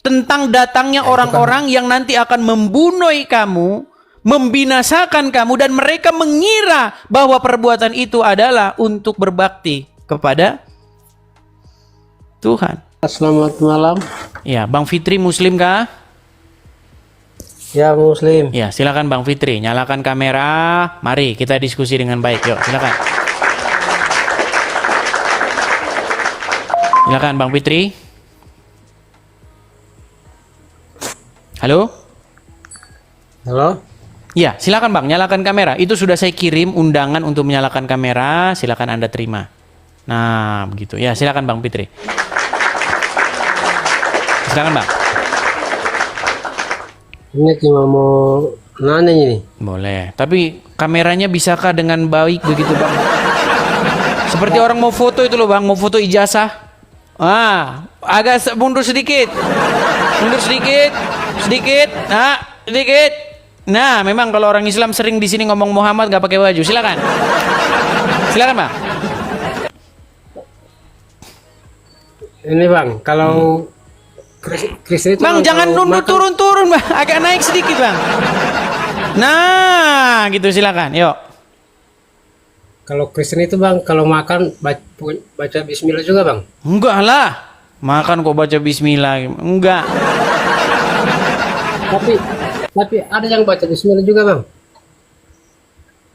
tentang datangnya orang-orang yang nanti akan membunuh kamu, membinasakan kamu, dan mereka mengira bahwa perbuatan itu adalah untuk berbakti kepada Tuhan. Selamat malam. Ya, Bang Fitri Muslim kah? Ya, Muslim. Ya, silakan Bang Fitri, nyalakan kamera. Mari kita diskusi dengan baik. Yuk, silakan. Silakan Bang Fitri. Halo? Halo. Ya, silakan Bang, nyalakan kamera. Itu sudah saya kirim undangan untuk menyalakan kamera, silakan Anda terima. Nah, begitu. Ya, silakan Bang Fitri. Silakan Bang. Ini cuma mau nanya ini. Boleh, tapi kameranya bisakah dengan baik begitu Bang? Seperti orang mau foto itu loh Bang, mau foto ijazah. Agak mundur sedikit. Mundur sedikit. Sedikit. Nah, sedikit. Nah, memang kalau orang Islam sering di sini ngomong Muhammad nggak pakai baju. Silakan. Silakan, Bang. Ini Bang, kalau Kristen itu Bang, jangan nunduk makan... turun-turun, Bang. Agak naik sedikit, Bang. Nah, gitu silakan. Yuk. Kalau Kristen itu Bang, kalau makan baca Bismillah juga Bang? Enggak lah. Makan kok baca bismillah. Enggak. Tapi ada yang baca Bismillah juga Bang?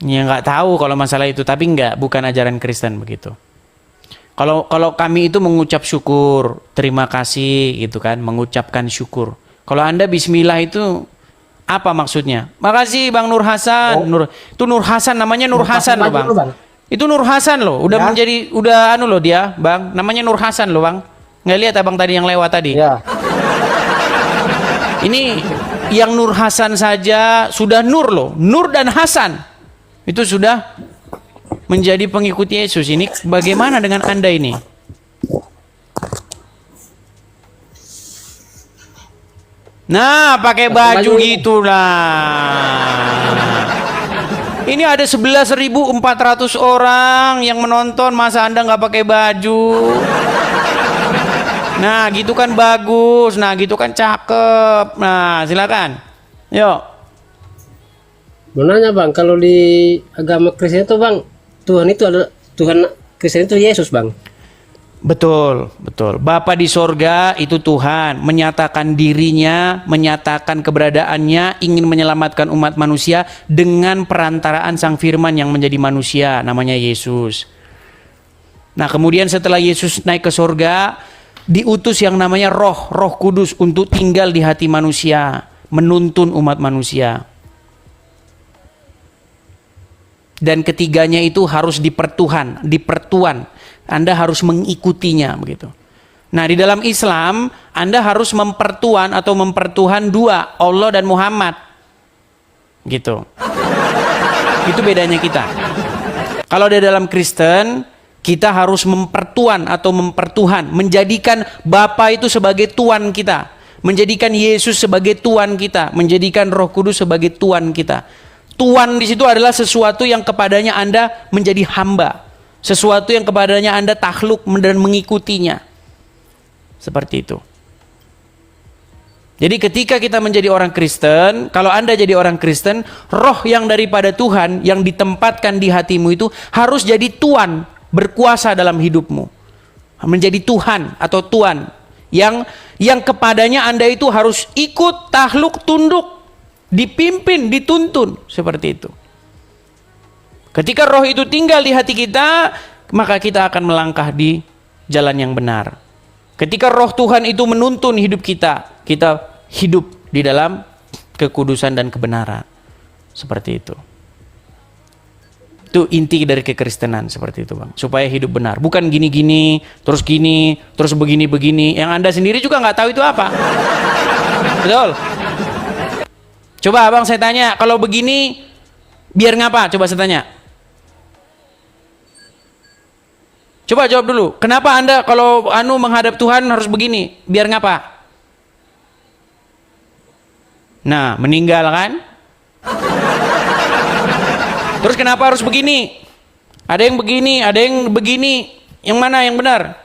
Ya nggak tahu kalau masalah itu, tapi enggak, bukan ajaran Kristen begitu. Kalau kami itu mengucap syukur, terima kasih gitu kan, mengucapkan syukur. Kalau Anda bismillah itu apa maksudnya? Makasih Bang Nur Hasan. Itu Nur Hasan, namanya Nur Hasan loh Bang. Itu Nur Hasan loh, udah menjadi udah anu loh dia, Bang. Namanya Nur Hasan loh Bang. Nggak lihat Abang tadi yang lewat tadi? Ya. Ini yang Nur Hasan saja sudah Nur loh, Nur dan Hasan itu sudah menjadi pengikut Yesus. Ini bagaimana dengan Anda ini? Nah, pakai baju gitulah. Ini ada 11.400 orang yang menonton, masa Anda nggak pakai baju? Nah, gitu kan bagus. Nah, gitu kan cakep. Nah, silakan. Yuk. Mau nanya Bang, kalau di agama Kristen itu Bang, Tuhan itu adalah Tuhan Kristen itu Yesus Bang. Betul, betul. Bapa di sorga itu Tuhan, menyatakan dirinya, menyatakan keberadaannya, ingin menyelamatkan umat manusia dengan perantaraan Sang Firman yang menjadi manusia, namanya Yesus. Nah, kemudian setelah Yesus naik ke sorga, diutus yang namanya Roh Kudus untuk tinggal di hati manusia, menuntun umat manusia. Dan ketiganya itu harus dipertuan. Anda harus mengikutinya begitu. Nah, di dalam Islam Anda harus mempertuan atau mempertuhan dua, Allah dan Muhammad. Gitu. Itu bedanya kita. Kalau di dalam Kristen, kita harus mempertuan atau mempertuhan, menjadikan Bapa itu sebagai Tuan kita, menjadikan Yesus sebagai Tuan kita, menjadikan Roh Kudus sebagai Tuan kita. Tuan di situ adalah sesuatu yang kepadanya Anda menjadi hamba, sesuatu yang kepadanya Anda takluk dan mengikutinya. Seperti itu. Jadi ketika kita menjadi orang Kristen, kalau Anda jadi orang Kristen, roh yang daripada Tuhan yang ditempatkan di hatimu itu harus jadi Tuan, berkuasa dalam hidupmu, menjadi Tuhan atau Tuan yang kepadanya Anda itu harus ikut, takluk, tunduk, dipimpin, dituntun, seperti itu. Ketika roh itu tinggal di hati kita, maka kita akan melangkah di jalan yang benar. Ketika roh Tuhan itu menuntun hidup kita, kita hidup di dalam kekudusan dan kebenaran. Seperti itu. Itu inti dari kekristenan, seperti itu Bang. Supaya hidup benar. Bukan gini-gini, terus begini-begini. Yang Anda sendiri juga nggak tahu itu apa. Betul? Coba Abang saya tanya, kalau begini biar ngapa? Coba saya tanya. Coba jawab dulu. Kenapa Anda kalau menghadap Tuhan harus begini? Biar ngapa? Nah, meninggal kan? Terus kenapa harus begini? Ada yang begini, ada yang begini. Yang mana yang benar?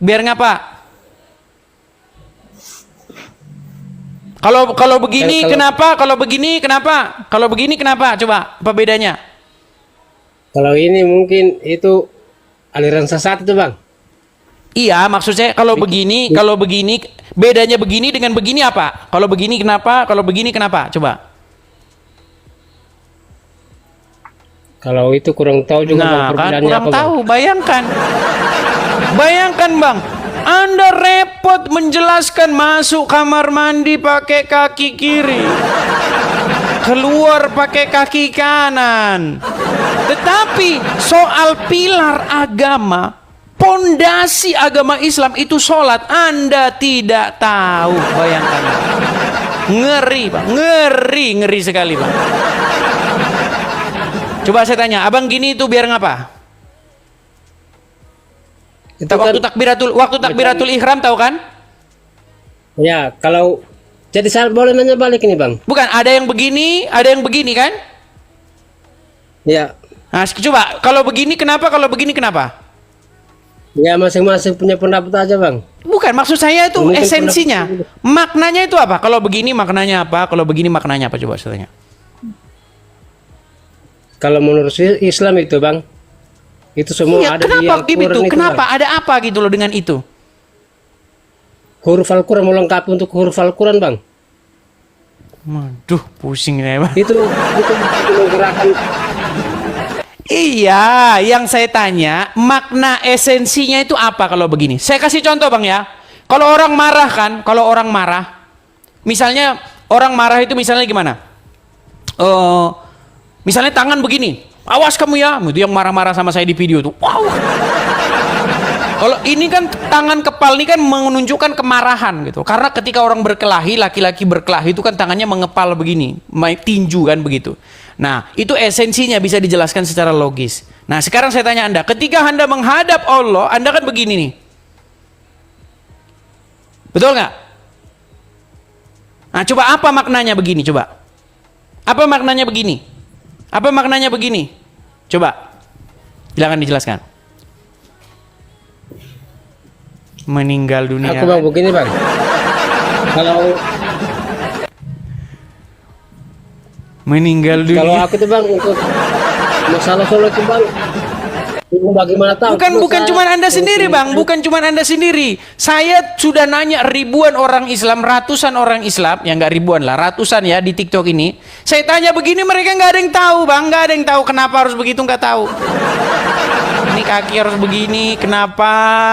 Biar ngapa? Kalau begini kenapa? Kalau begini kenapa? Kalau begini kenapa? Coba apa bedanya? Kalau ini mungkin itu aliran sesat itu bang. Iya, maksud saya kalau begini bedanya begini dengan begini apa? Kalau begini kenapa? Kalau begini kenapa? Coba. Kalau itu kurang tahu juga bang, Nah, kan perbedaannya kurang apa, tahu. Bayangkan. Bayangkan, Bang. Anda repot menjelaskan masuk kamar mandi pakai kaki kiri. Keluar pakai kaki kanan. Tetapi soal pilar agama, pondasi agama Islam itu sholat, Anda tidak tahu. Bayangkan. Ngeri, Bang. Ngeri sekali, Bang. Coba saya tanya, abang gini itu biar ngapa? Itu kan, Waktu takbiratul ihram tahu kan? ya kalau jadi saya boleh nanya balik ini bang. Bukan, ada yang begini kan? Ya, Nah, coba kalau begini kenapa? Kalau begini kenapa? ya masing-masing punya pendapat aja bang. Bukan, maksud saya itu Mungkin esensinya. Maknanya itu apa? Kalau begini maknanya apa? Kalau begini maknanya apa? Coba saya tanya. Kalau menurut Islam itu bang, itu semua Iya, ada di kenapa Al-Quran gitu? itu, Kenapa? Bang. Ada apa gitu loh dengan itu? Huruf Al-Quran melengkapi untuk huruf Al-Quran bang. Waduh, pusing ya, Bang. Itu menggerakkan. Iya, yang saya tanya, makna esensinya itu apa kalau begini? Saya kasih contoh, Bang ya. Kalau orang marah kan, misalnya orang marah itu misalnya gimana? Misalnya tangan begini, awas kamu ya, itu yang marah-marah sama saya di video tuh. Wow. Kalau ini kan tangan kepal ini kan menunjukkan kemarahan gitu. Karena ketika orang berkelahi, laki-laki berkelahi itu kan tangannya mengepal begini, tinju kan begitu. Nah, itu esensinya bisa dijelaskan secara logis. Nah, sekarang saya tanya Anda, ketika Anda menghadap Allah, Anda kan begini nih. Betul nggak? Nah, coba apa maknanya begini, coba. Apa maknanya begini? Apa maknanya begini? Coba. Silakan dijelaskan. Meninggal dunia. Aku bang begini bang. Kalau meninggal dunia. kalau aku tuh bang untuk masalah sholat itu bang, bagaimana tahu? Bukan cuma Anda sendiri, Bang. Bukan cuma Anda sendiri. Saya sudah nanya ribuan orang Islam, ratusan orang Islam, ya nggak ribuan lah, ratusan ya di TikTok ini. Saya tanya begini, mereka nggak ada yang tahu, Bang. Nggak ada yang tahu kenapa harus begitu, nggak tahu. Ini kaki harus begini, kenapa?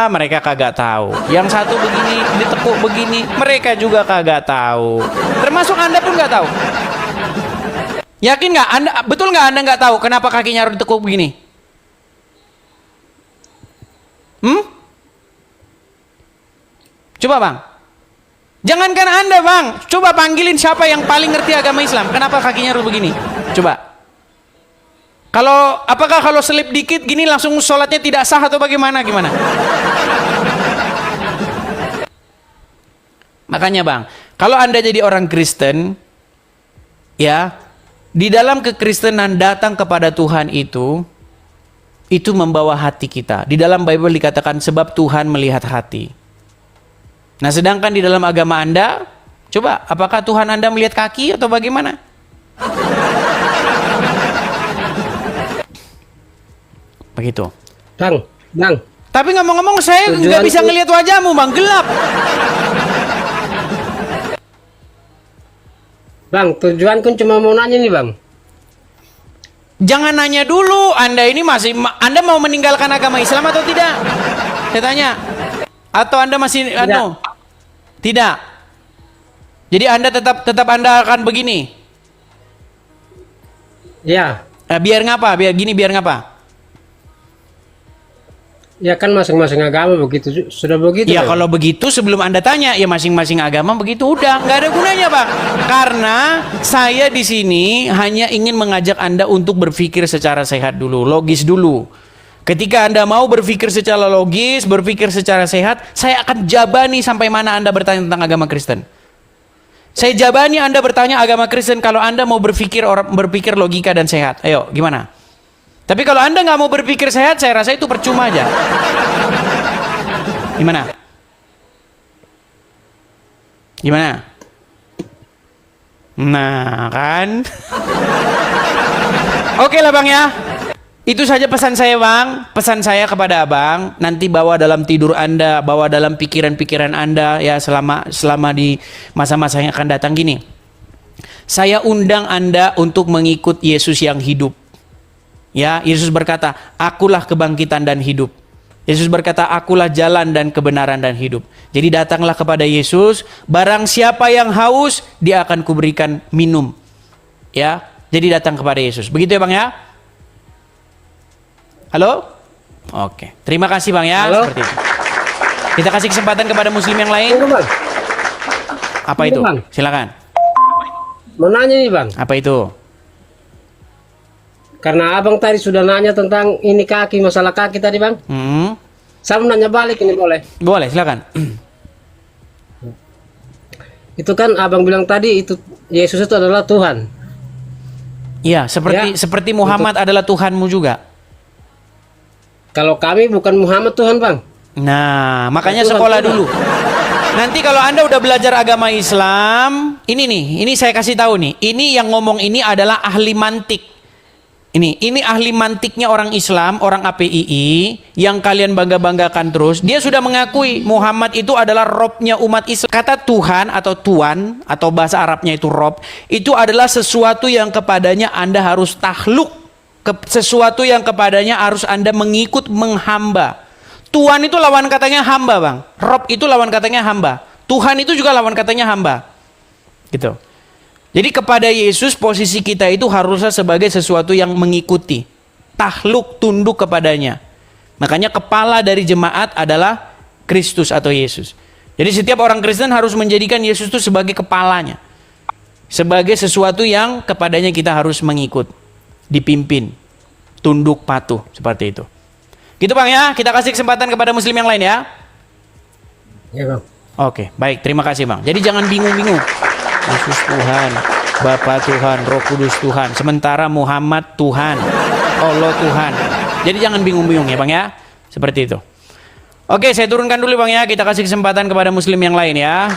Mereka kagak tahu. Yang satu begini, ditekuk begini, mereka juga kagak tahu. Termasuk Anda pun nggak tahu. Yakin nggak? Betul nggak Anda nggak tahu kenapa kakinya harus ditekuk begini? Coba Bang. Jangankan Anda Bang, coba panggilin siapa yang paling ngerti agama Islam. Kenapa kakinya harus begini? Coba. Apakah kalau selip dikit gini langsung sholatnya tidak sah atau bagaimana? Gimana? Makanya Bang, kalau Anda jadi orang Kristen, ya, di dalam kekristenan datang kepada Tuhan itu membawa hati kita. Di dalam Bible dikatakan sebab Tuhan melihat hati. Nah, sedangkan di dalam agama Anda, coba apakah Tuhan Anda melihat kaki atau bagaimana? Begitu. Bang. Tapi ngomong-ngomong saya nggak bisa ngelihat wajahmu, Bang, gelap. Bang, tujuanku cuma mau nanya nih Bang. Jangan nanya dulu, Anda ini Anda mau meninggalkan agama Islam atau tidak? Saya tanya. Atau Anda masih Tidak. Jadi Anda tetap Anda akan begini. Ya. Biar ngapa? Biar ngapa? Ya kan masing-masing agama begitu, sudah begitu. Ya Bang. kalau begitu sebelum Anda tanya, ya masing-masing agama begitu udah, nggak ada gunanya Bang. Karena saya di sini hanya ingin mengajak Anda untuk berpikir secara sehat dulu, logis dulu. Ketika Anda mau berpikir secara logis, berpikir secara sehat, saya akan jabani sampai mana Anda bertanya tentang agama Kristen. Saya jabani Anda bertanya agama Kristen kalau Anda mau berpikir logika dan sehat. Ayo, gimana? Tapi kalau Anda nggak mau berpikir sehat, saya rasa itu percuma aja. Gimana? Nah, kan? Oke lah Bang ya. Itu saja pesan saya Bang. Pesan saya kepada Abang, nanti bawa dalam tidur Anda, bawa dalam pikiran-pikiran Anda ya selama di masa-masa yang akan datang gini. Saya undang Anda untuk mengikut Yesus yang hidup. Ya, Yesus berkata, "Akulah kebangkitan dan hidup." Yesus berkata, "Akulah jalan dan kebenaran dan hidup." Jadi datanglah kepada Yesus, barang siapa yang haus, dia akan kuberikan minum. Ya, jadi datang kepada Yesus. Begitu ya Bang ya? Halo? Oke, terima kasih Bang ya. Halo? Seperti itu. Kita kasih kesempatan kepada muslim yang lain. Tunggu, Bang. Apa Tunggu, itu? Bang. Silakan. Mau nanya nih Bang, Apa itu? karena abang tadi sudah nanya tentang ini kaki, masalah kaki tadi Bang. Saya mau nanya balik ini boleh? Boleh, silakan. Itu kan abang bilang tadi itu Yesus itu adalah Tuhan. Iya, seperti Muhammad adalah Tuhanmu juga. Kalau kami bukan Muhammad Tuhan Bang. Nah, makanya Tuhan, sekolah Tuhan. dulu. Nanti kalau Anda udah belajar agama Islam, ini saya kasih tahu nih. Ini yang ngomong ini adalah ahli mantik. Ini ahli mantiknya orang Islam, orang APII yang kalian bangga-banggakan terus. Dia sudah mengakui Muhammad itu adalah Robnya umat Islam. Kata Tuhan atau Tuan atau bahasa Arabnya itu Rob, itu adalah sesuatu yang kepadanya Anda harus takluk, sesuatu yang kepadanya harus Anda mengikut, menghamba. Tuhan itu lawan katanya hamba Bang. Rob itu lawan katanya hamba. Tuhan itu juga lawan katanya hamba. Gitu. Jadi kepada Yesus posisi kita itu harusnya sebagai sesuatu yang mengikuti. Takluk, tunduk kepadanya. Makanya kepala dari jemaat adalah Kristus atau Yesus. Jadi setiap orang Kristen harus menjadikan Yesus itu sebagai kepalanya. Sebagai sesuatu yang kepadanya kita harus mengikut. Dipimpin. Tunduk, patuh. Seperti itu. Gitu Bang ya, kita kasih kesempatan kepada muslim yang lain ya. Ya Bang. Oke, baik, terima kasih Bang. Jadi jangan bingung-bingung. Yesus Tuhan, Bapa Tuhan, Roh Kudus Tuhan. Sementara Muhammad Tuhan, Allah Tuhan. Jadi jangan bingung-bingung ya Bang ya. Seperti itu. Oke, saya turunkan dulu Bang ya. Kita kasih kesempatan kepada muslim yang lain ya.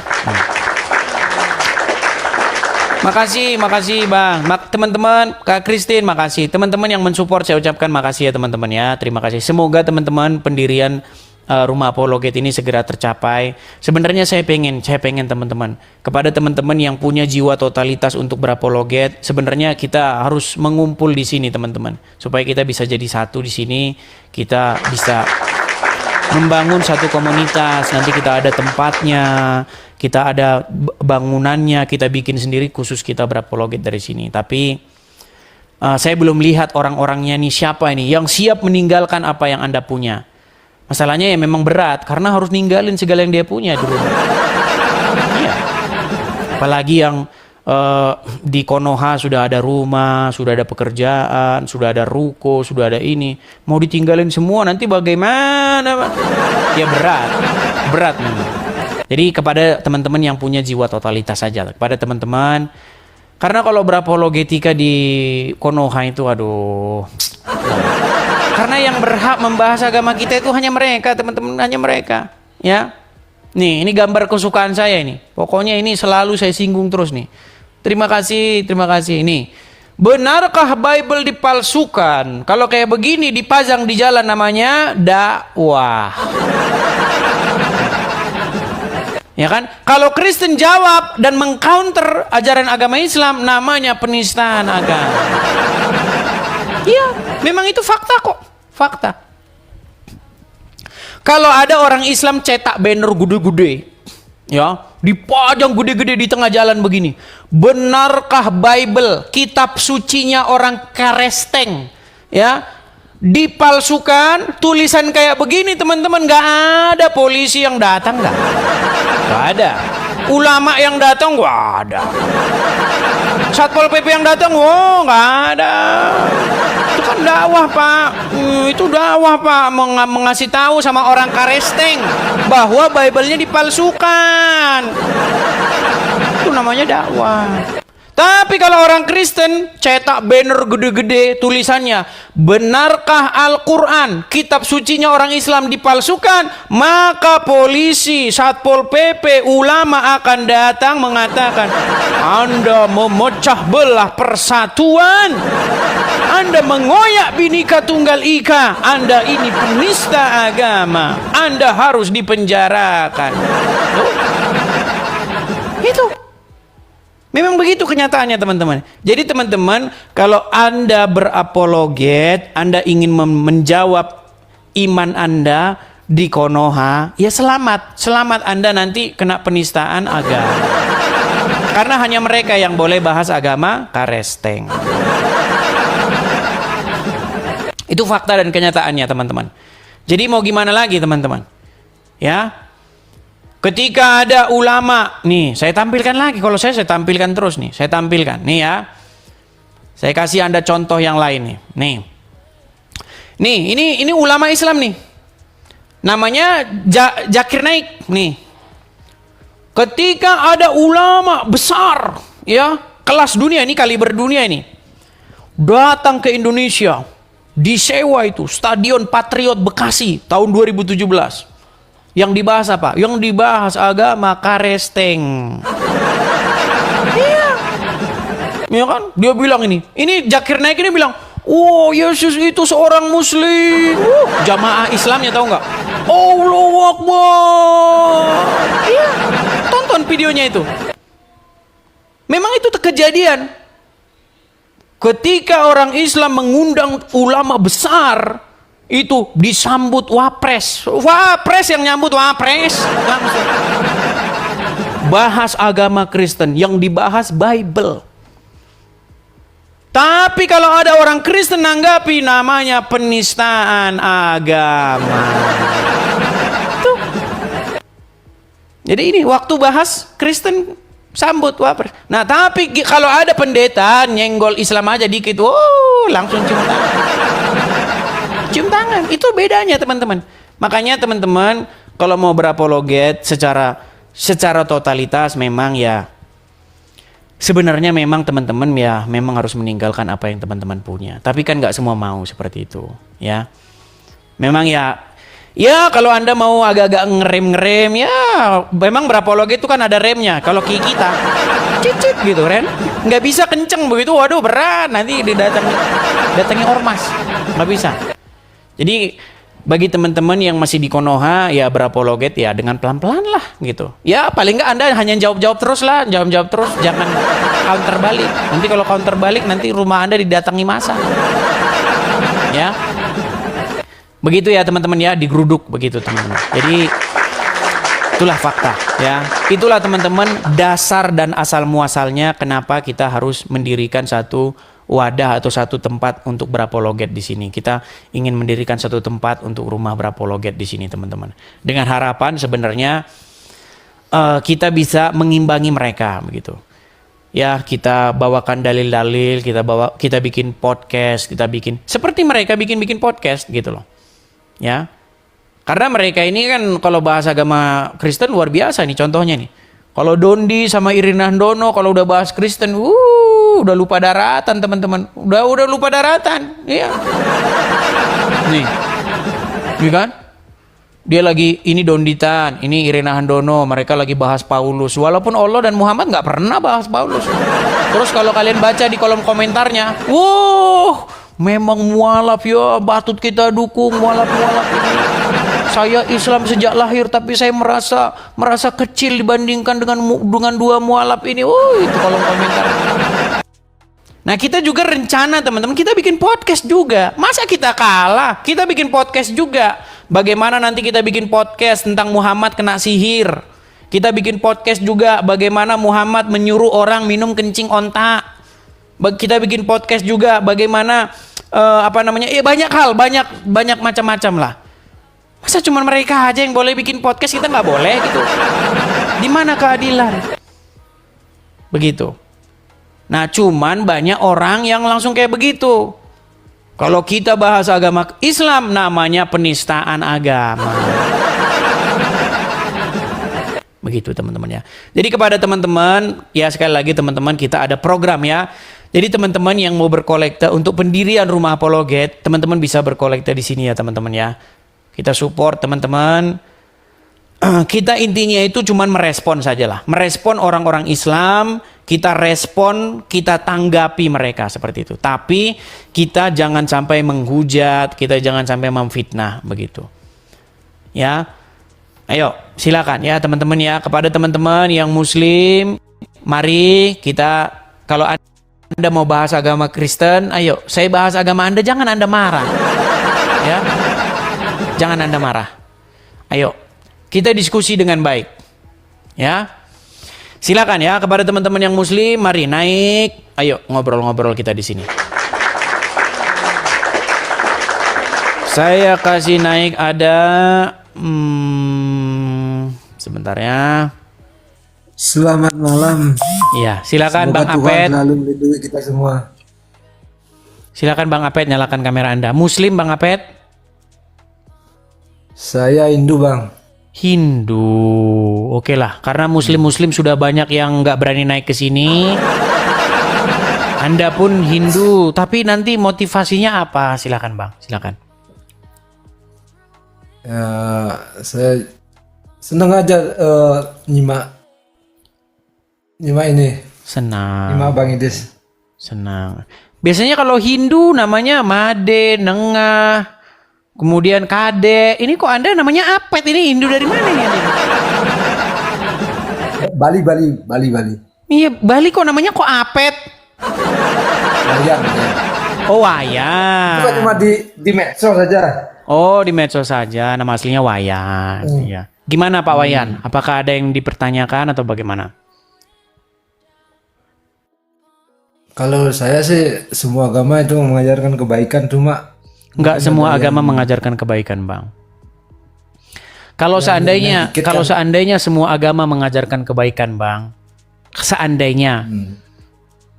Makasih Bang. Teman-teman, Kak Christine, makasih. Teman-teman yang mensupport, saya ucapkan makasih ya teman-teman ya. Terima kasih. Semoga teman-teman pendirian Rumah Apologet ini segera tercapai. Sebenarnya saya pengen teman-teman, kepada teman-teman yang punya jiwa totalitas untuk berapologet, sebenarnya kita harus mengumpul di sini teman-teman, supaya kita bisa jadi satu di sini, kita bisa membangun satu komunitas. Nanti kita ada tempatnya, kita ada bangunannya, kita bikin sendiri khusus kita berapologet dari sini. Tapi saya belum lihat orang-orangnya nih, siapa ini yang siap meninggalkan apa yang Anda punya. Masalahnya ya memang berat, karena harus ninggalin segala yang dia punya dulu. Iya. Apalagi yang di Konoha sudah ada rumah, sudah ada pekerjaan, sudah ada ruko, sudah ada ini. Mau ditinggalin semua nanti bagaimana? Ya berat memang. Jadi kepada teman-teman yang punya jiwa totalitas saja, kepada teman-teman, karena kalau berapologetika di Konoha itu aduh. Karena yang berhak membahas agama kita itu hanya mereka, teman-teman, hanya mereka, ya. Nih, ini gambar kesukaan saya ini. Pokoknya ini selalu saya singgung terus nih. Terima kasih. Ini. Benarkah Bible dipalsukan? Kalau kayak begini dipajang di jalan namanya dakwah. Ya kan? Kalau Kristen jawab dan mengcounter ajaran agama Islam, namanya penistaan agama. Iya, memang itu fakta kok. Fakta. Kalau ada orang Islam cetak banner gede-gede, ya, dipajang gede-gede di tengah jalan begini. Benarkah Bible, kitab sucinya orang Kristen, ya, dipalsukan? Tulisan kayak begini teman-teman, nggak ada polisi yang datang, nggak ada. Ulama yang datang, nggak ada. Satpol PP yang datang, nggak ada. Itu kan dakwah Pak. Itu dakwah Pak, mengasih tahu sama orang Kristen bahwa Bible-nya dipalsukan. Itu namanya dakwah. Tapi kalau orang Kristen cetak banner gede-gede tulisannya, benarkah Al-Quran, kitab sucinya orang Islam dipalsukan, maka polisi, Satpol PP, ulama akan datang mengatakan, Anda memecah belah persatuan, Anda mengoyak Bhinneka Tunggal Ika, Anda ini penista agama, Anda harus dipenjarakan. Tuh. Itu memang begitu kenyataannya, teman-teman. Jadi teman-teman, kalau Anda berapologet, Anda ingin menjawab iman Anda di Konoha, ya selamat. Selamat, Anda nanti kena penistaan agama. Karena hanya mereka yang boleh bahas agama karesteng. Itu fakta dan kenyataannya, teman-teman. Jadi mau gimana lagi, teman-teman? Ya. Ketika ada ulama, nih saya tampilkan lagi, kalau saya tampilkan terus nih, saya tampilkan, nih ya. Saya kasih Anda contoh yang lain nih. Nih, ini ulama Islam nih. Namanya Zakir Naik nih. Ketika ada ulama besar, ya, kelas dunia ini, kaliber dunia ini, datang ke Indonesia, disewa itu Stadion Patriot Bekasi tahun 2017. Yang dibahas apa? Yang dibahas agama karesteng. Iya. Ya kan? Dia bilang ini Zakir Naik ini bilang, oh Yesus itu seorang muslim. Jamaah Islamnya tahu nggak? Allahu Akbar. Iya. Tonton videonya itu. Memang itu kejadian. Ketika orang Islam mengundang ulama besar, itu disambut wapres yang nyambut wapres langsung. Bahas agama Kristen, yang dibahas Bible. Tapi kalau ada orang Kristen nanggapi, namanya penistaan agama. Tuh. Jadi ini waktu bahas Kristen sambut wapres. Nah tapi kalau ada pendeta nyenggol Islam aja dikit, langsung cium tangan. Itu bedanya, teman-teman. Makanya teman-teman, kalau mau berapologet secara totalitas, memang ya sebenarnya memang teman-teman ya memang harus meninggalkan apa yang teman-teman punya. Tapi kan nggak semua mau seperti itu, ya. Memang ya kalau Anda mau agak-agak ngerem ya, memang berapologet itu kan ada remnya. Kalau kita cicit gitu kan, nggak bisa kenceng begitu, waduh berat, nanti datangi ormas, nggak bisa. Jadi bagi teman-teman yang masih di Konoha, ya berapologet ya dengan pelan-pelan lah gitu. Ya paling nggak Anda hanya jawab terus lah, jawab terus, jangan counter balik. Nanti kalau counter balik, nanti rumah Anda didatangi massa. Ya, begitu ya teman-teman ya, digeruduk begitu teman-teman. Jadi itulah fakta ya. Itulah teman-teman dasar dan asal muasalnya kenapa kita harus mendirikan satu wadah atau satu tempat untuk berapologet di sini. Kita ingin mendirikan satu tempat untuk rumah berapologet di sini, teman-teman. Dengan harapan sebenarnya kita bisa mengimbangi mereka begitu. Ya, kita bawakan dalil-dalil, kita bikin podcast, kita bikin seperti mereka bikin podcast gitu loh. Ya. Karena mereka ini kan kalau bahas agama Kristen luar biasa nih contohnya nih. Kalau Dondi sama Irina Handono kalau udah bahas Kristen, udah lupa daratan teman-teman. Udah lupa daratan. Iya. Nih. Iya kan? Dia lagi ini Donditan, ini Irina Handono, mereka lagi bahas Paulus. Walaupun Allah dan Muhammad nggak pernah bahas Paulus. Terus kalau kalian baca di kolom komentarnya, memang mualaf ya, patut kita dukung mualaf ini. Saya Islam sejak lahir, tapi saya merasa kecil dibandingkan dengan dua mualaf ini. Itu kolom komentar. Nah kita juga rencana teman-teman, kita bikin podcast juga. Masa kita kalah? Kita bikin podcast juga. Bagaimana nanti kita bikin podcast tentang Muhammad kena sihir. Kita bikin podcast juga bagaimana Muhammad menyuruh orang minum kencing onta. Kita bikin podcast juga bagaimana banyak hal, banyak macam-macam lah. Masa cuma mereka aja yang boleh bikin podcast, kita nggak boleh gitu? Di mana keadilan? Begitu. Nah, cuman banyak orang yang langsung kayak begitu. Kalau kita bahas agama Islam, namanya penistaan agama. Begitu teman-teman ya. Jadi kepada teman-teman, ya sekali lagi teman-teman, kita ada program ya. Jadi teman-teman yang mau berkolekte untuk pendirian rumah apologet, teman-teman bisa berkolekte di sini ya teman-teman ya. Kita support teman-teman. Kita intinya itu cuman merespon sajalah. Merespon orang-orang Islam, kita respon, kita tanggapi mereka seperti itu. Tapi kita jangan sampai menghujat, kita jangan sampai memfitnah begitu. Ya. Ayo, silakan ya teman-teman ya. Kepada teman-teman yang muslim, mari kita, kalau Anda mau bahas agama Kristen, ayo saya bahas agama Anda, jangan Anda marah. Ya. Jangan Anda marah. Ayo, kita diskusi dengan baik. Ya. Silakan ya kepada teman-teman yang muslim, mari naik. Ayo ngobrol-ngobrol kita di sini. Saya kasih naik ada sebentar ya. Selamat malam. Iya, silakan Semoga Bang Tuhan Apet. selalu melindungi kita semua. Silakan Bang Apet, nyalakan kamera Anda. Muslim Bang Apet? Saya Hindu, Bang. Hindu. Oke lah, karena muslim-muslim sudah banyak yang nggak berani naik ke sini. Anda pun Hindu, tapi nanti motivasinya apa? Silakan Bang, silakan. Ya, saya senang aja nyimak ini, Senang. nyimak Bang Idis. Senang. Biasanya kalau Hindu namanya Made, Nengah, kemudian Kade. Ini kok Anda namanya Apet? Ini Hindu dari mana ini? Bali. Iya, Bali kok namanya kok Apet? Wayan. Oh, Wayan. Bukan cuma di medsos saja. Oh, di medsos saja. Nama aslinya Wayan. Iya. Gimana Pak Wayan? Apakah ada yang dipertanyakan atau bagaimana? Kalau saya sih semua agama itu mengajarkan kebaikan, cuma Enggak semua agama mengajarkan kebaikan, Bang. Kalau seandainya dikit kalau kan. seandainya semua agama mengajarkan kebaikan, Bang. Seandainya.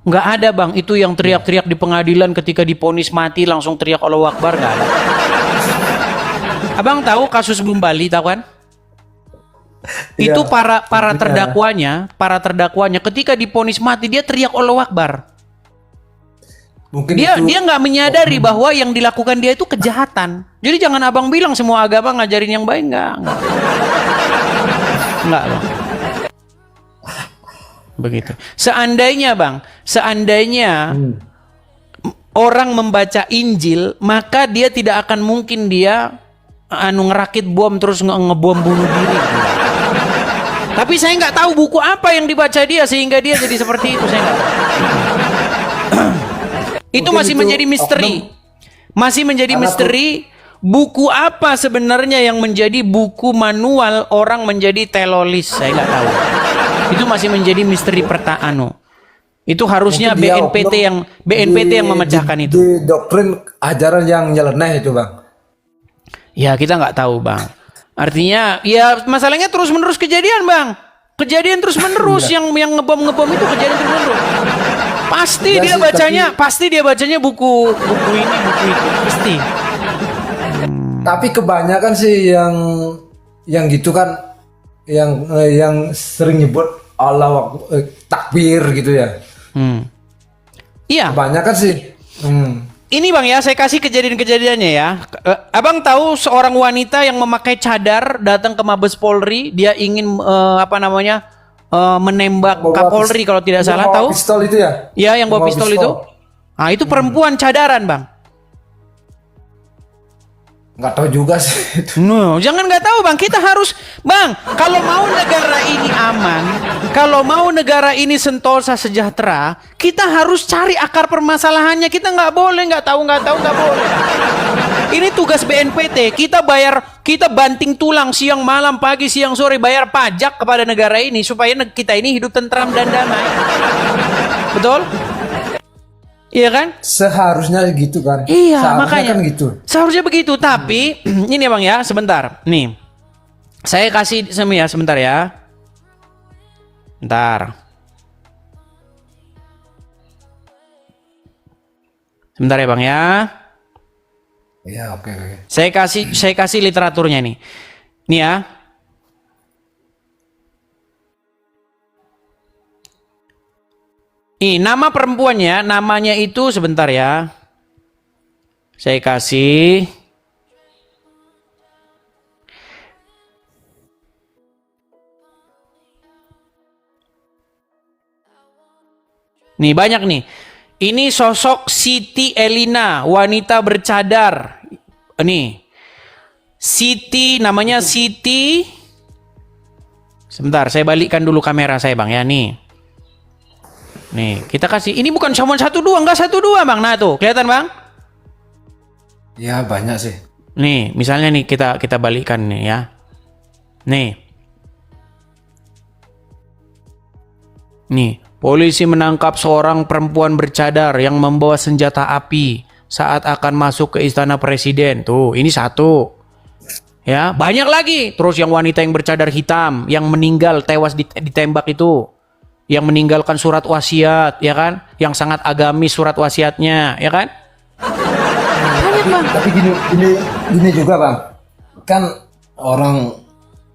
Nggak ada, Bang. Itu yang teriak-teriak di pengadilan ketika diponis mati langsung teriak Allahu Akbar, nggak ada. Abang tahu kasus bom Bali, tahu kan? Iya, Itu para tentunya. terdakwanya ketika diponis mati dia teriak Allahu Akbar. mungkin Dia itu nggak menyadari bahwa yang dilakukan dia itu kejahatan. Jadi jangan abang bilang semua agama ngajarin yang baik, enggak. Enggak, Bang. Begitu. Seandainya, Bang, orang membaca Injil, maka dia tidak akan mungkin dia ngerakit bom terus ngebom bunuh diri. Tapi saya nggak tahu buku apa yang dibaca dia sehingga dia jadi seperti itu, saya nggak tahu. Itu Mungkin masih itu menjadi misteri. Masih menjadi misteri. Buku apa sebenarnya yang menjadi buku manual orang menjadi teroris? Saya nggak tahu. Itu masih menjadi misteri pertanyaan. Itu harusnya mungkin dia BNPT yang memecahkan itu. Di doktrin ajaran yang nyeleneh itu, Bang. Ya kita nggak tahu, Bang. Artinya ya masalahnya terus-menerus kejadian, Bang. Kejadian terus-menerus yang ngebom itu kejadian terus-menerus. Pasti Ya dia sih, pasti dia bacanya buku ini, buku itu. Pasti. Tapi kebanyakan sih yang gitu kan, yang sering nyebut Allah takbir gitu ya. Iya. Kebanyakan sih. Ini Bang ya, saya kasih kejadian-kejadiannya ya. Abang tahu seorang wanita yang memakai cadar datang ke Mabes Polri, dia ingin menembak Kapolri kalau tidak salah, bawa tahu? Pistol itu ya? Ya, yang bawa pistol itu. Nah, itu perempuan cadaran, Bang. Nggak tahu juga sih itu. No, jangan nggak tahu, Bang. Kita harus, Bang, kalau mau negara ini aman, kalau mau negara ini sentosa sejahtera, kita harus cari akar permasalahannya. Kita nggak boleh nggak tahu, nggak boleh. Ini tugas BNPT. Kita banting tulang siang malam, pagi siang sore, bayar pajak kepada negara ini supaya kita ini hidup tentram dan damai. Betul? Iya kan? Seharusnya gitu kan. Iya, seharusnya makanya kan gitu. seharusnya begitu. Tapi ini Bang ya, sebentar. Nih, saya kasih sebentar ya. Bentar. Sebentar ya Bang ya. Iya, oke. Saya kasih literaturnya nih. Nih ya. Nama perempuannya, namanya itu sebentar ya. Saya kasih. Nih banyak nih. Ini sosok Siti Elina, wanita bercadar. Nih. Siti, namanya Siti. Sebentar, saya balikkan dulu kamera saya Bang ya, nih. Nih, kita kasih. Ini bukan cuma 1 2, enggak 1 2 Bang. Nah tuh, kelihatan Bang? Ya banyak sih. Nih, misalnya nih kita balikkan nih ya. Nih. Nih, polisi menangkap seorang perempuan bercadar yang membawa senjata api saat akan masuk ke istana presiden. Tuh, ini 1. Ya, banyak lagi. Terus yang wanita yang bercadar hitam yang meninggal tewas ditembak itu. Yang meninggalkan surat wasiat, ya kan? Yang sangat agamis surat wasiatnya, ya kan? Banyak Bang. Tapi gini juga Bang. Kan orang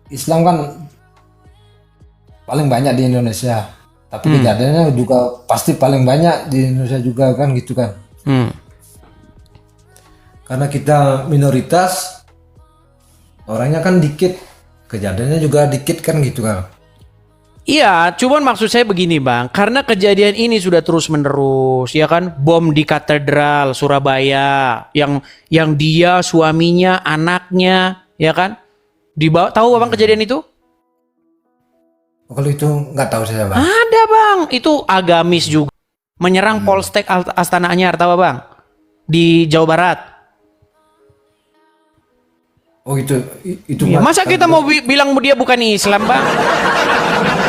Islam kan paling banyak di Indonesia. Tapi kejadiannya juga pasti paling banyak di Indonesia juga kan gitu kan. Karena kita minoritas, orangnya kan dikit, kejadiannya juga dikit kan gitu kan. Iya, cuman maksud saya begini Bang, karena kejadian ini sudah terus menerus, ya kan? Bom di katedral Surabaya, yang dia, suaminya, anaknya, ya kan? Dibawa, tahu Bang kejadian itu? Kalau itu nggak tahu saya Bang. Ada Bang, itu agamis juga. Menyerang Polsek Astana Anyar, tahu Bang? Di Jawa Barat. Oh itu Ya, masa kita mau bilang dia bukan Islam Bang?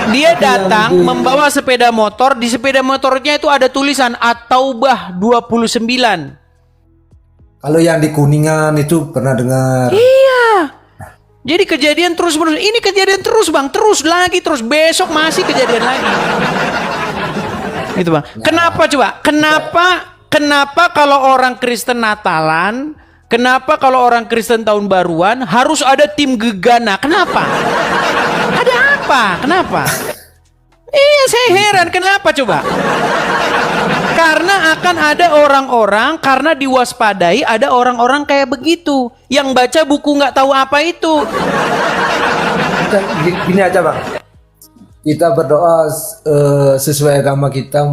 Dia datang membawa sepeda motor, di sepeda motornya itu ada tulisan At-Taubah 29. Kalau yang di Kuningan itu pernah dengar. Iya. Jadi kejadian terus menerus. Ini kejadian terus Bang, terus lagi, terus besok masih kejadian lagi. Gitu Bang. Kenapa coba? Kenapa kalau orang Kristen Natalan, kenapa kalau orang Kristen tahun baruan harus ada tim gegana? Kenapa? Ada apa? Kenapa? Iya, saya heran kenapa coba? Karena akan ada orang-orang, karena diwaspadai ada orang-orang kayak begitu yang baca buku nggak tahu apa itu. Gini aja Bang, kita berdoa sesuai agama kita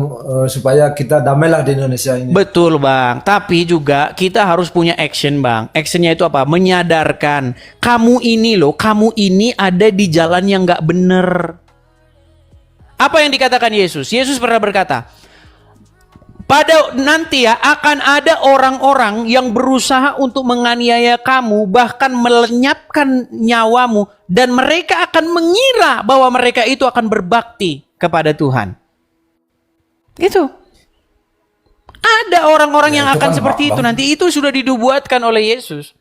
supaya kita damailah di Indonesia ini. Betul Bang, tapi juga kita harus punya action Bang. Actionnya itu apa? Menyadarkan kamu ini loh, kamu ini ada di jalan yang nggak bener. Apa yang dikatakan Yesus? Yesus pernah berkata, pada nanti ya akan ada orang-orang yang berusaha untuk menganiaya kamu, bahkan melenyapkan nyawamu, dan mereka akan mengira bahwa mereka itu akan berbakti kepada Tuhan. Itu. Ada orang-orang yang itu akan kan seperti itu Bang. nanti, itu sudah dinubuatkan oleh Yesus.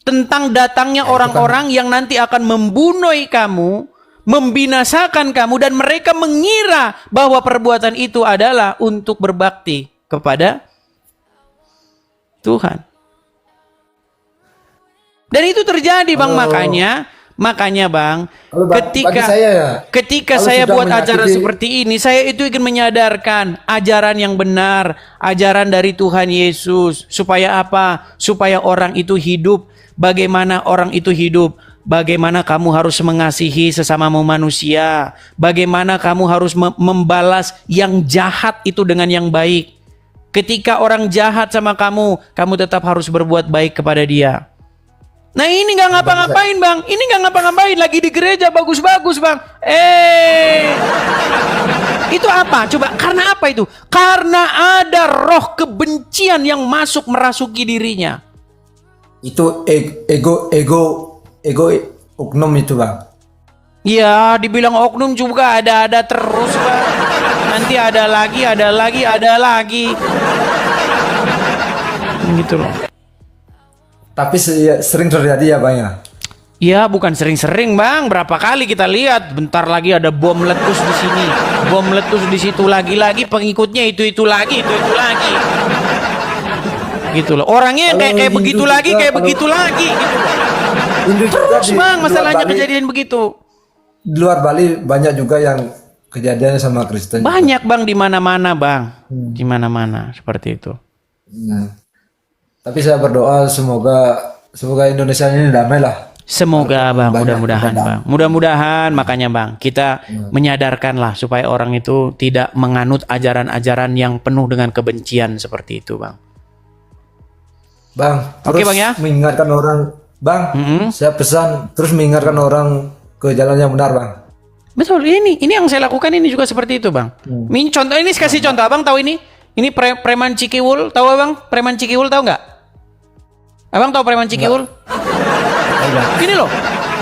Tentang datangnya orang-orang yang nanti akan membunuh kamu, membinasakan kamu, dan mereka mengira bahwa perbuatan itu adalah untuk berbakti kepada Tuhan. Dan itu terjadi Bang, makanya Bang, ketika saya buat acara seperti ini, saya itu ingin menyadarkan ajaran yang benar, ajaran dari Tuhan Yesus, supaya apa? Supaya orang itu hidup. Bagaimana orang itu hidup? Bagaimana kamu harus mengasihi sesamamu manusia? Bagaimana kamu harus membalas yang jahat itu dengan yang baik? Ketika orang jahat sama kamu, kamu tetap harus berbuat baik kepada dia. Nah ini nggak ngapa-ngapain Bang, ini nggak ngapa-ngapain, lagi di gereja bagus-bagus Bang. Itu apa? Coba, karena apa itu? Karena ada roh kebencian yang masuk merasuki dirinya. Itu ego oknum itu Bang. Ya, dibilang oknum juga ada terus Bang. Nanti ada lagi. Gitu loh. Tapi sering terjadi ya Bang ya. Ya, bukan sering-sering Bang. Berapa kali kita lihat, bentar lagi ada bom meletus di sini, bom meletus di situ, lagi-lagi pengikutnya itu lagi. Gitu loh. Orangnya kayak begitu lagi, kayak begitu lagi gitu loh. Terus Bang, masalahnya kejadian begitu. Di luar Bali banyak juga yang kejadiannya sama Kristen. Banyak bang di mana-mana bang, di mana-mana seperti itu. Nah, tapi saya berdoa semoga Indonesia ini damai lah. Semoga bang, Banyak mudah-mudahan keadaan. bang, mudah-mudahan makanya bang kita menyadarkan lah supaya orang itu tidak menganut ajaran-ajaran yang penuh dengan kebencian seperti itu bang. Bang, Oke, terus Bang, ya. mengingatkan orang, Bang, saya pesan terus mengingatkan orang ke jalan yang benar, Bang. Betul, ini yang saya lakukan ini juga seperti itu bang. Contoh ini kasih contoh abang tahu ini preman Cikiwul, tahu abang preman Cikiwul tahu nggak? Abang tahu preman Cikiwul? Ini loh,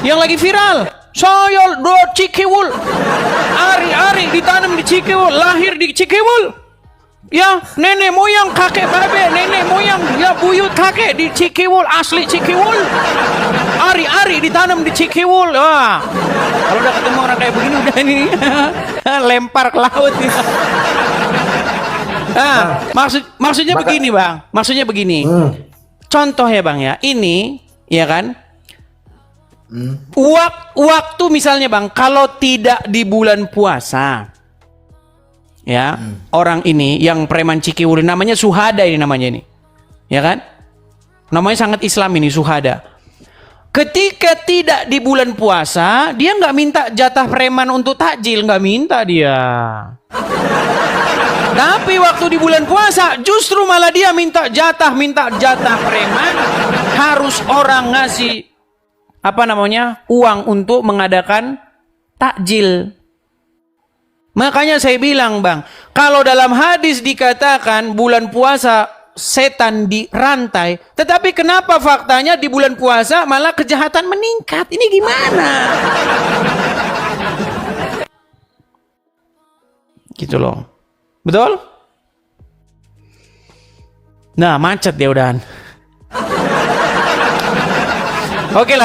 yang lagi viral. Saya do Cikiwul, ari-ari ditanam di Cikiwul, lahir di Cikiwul. Ya, nenek moyang kakek babe, nenek moyang ya buyut kakek di Cikiwul, asli Cikiwul. Ari-ari ditanam di Cikiwul. Wah, kalau udah ketemu orang kayak begini udah ini lempar ke laut. Nah, maksudnya begini bang, maksudnya begini. Contoh ya bang ya, ini ya kan. Waktu misalnya bang, kalau tidak di bulan puasa, ya orang ini yang preman Cikiwul namanya Suhada ini namanya ini, ya kan? Namanya sangat Islam ini Suhada. Ketika tidak di bulan puasa, dia nggak minta jatah preman untuk takjil, nggak minta dia. Tapi waktu di bulan puasa, justru malah dia minta jatah preman. Harus orang ngasih uang untuk mengadakan takjil. Makanya saya bilang bang, kalau dalam hadis dikatakan bulan puasa setan dirantai, tetapi kenapa faktanya di bulan puasa malah kejahatan meningkat? Ini gimana? Gitu loh. Betul? Nah, macet dia udahan. Oke lah.